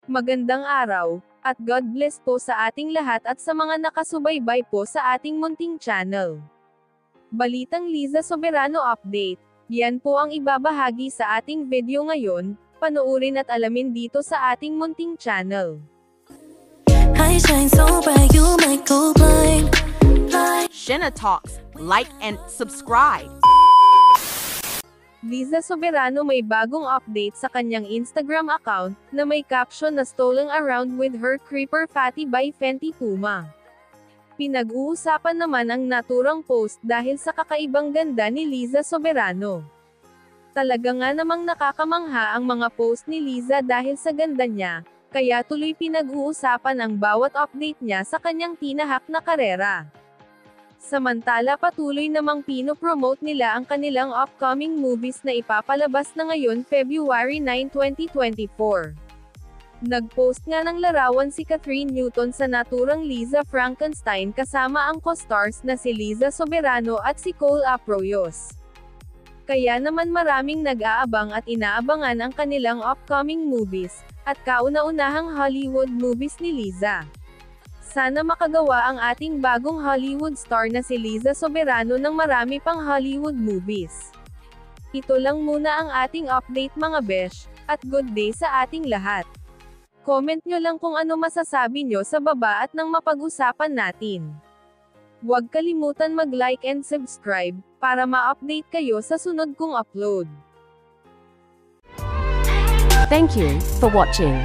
Magandang araw, at God bless po sa ating lahat at sa mga nakasubaybay po sa ating munting channel. Balitang Liza Soberano Update. Yan po ang ibabahagi sa ating video ngayon, panoorin at alamin dito sa ating munting channel. I shine so bright you might go blind. Shenna Talks, like and subscribe. Liza Soberano may bagong update sa kanyang Instagram account, na may caption na "Stolen around with her creeper fatty by Fenty Puma". Pinag-uusapan naman ang naturang post dahil sa kakaibang ganda ni Liza Soberano. Talaga nga namang nakakamangha ang mga post ni Liza dahil sa ganda niya, kaya tuloy pinag-uusapan ang bawat update niya sa kanyang tinahak na karera. Samantala patuloy namang pinopromote nila ang kanilang upcoming movies na ipapalabas na ngayon February 9, 2024. Nag-post nga ng larawan si Catherine Newton sa naturang Liza Frankenstein kasama ang co-stars na si Liza Soberano at si Cole Aproyos. Kaya naman maraming nag-aabang at inaabangan ang kanilang upcoming movies, at kauna-unahang Hollywood movies ni Liza. Sana makagawa ang ating bagong Hollywood star na si Liza Soberano ng marami pang Hollywood movies. Ito lang muna ang ating update mga besh, at good day sa ating lahat. Comment nyo lang kung ano masasabi nyo sa baba at nang mapag-usapan natin. Huwag kalimutan mag-like and subscribe, para ma-update kayo sa sunod kong upload. Thank you for watching.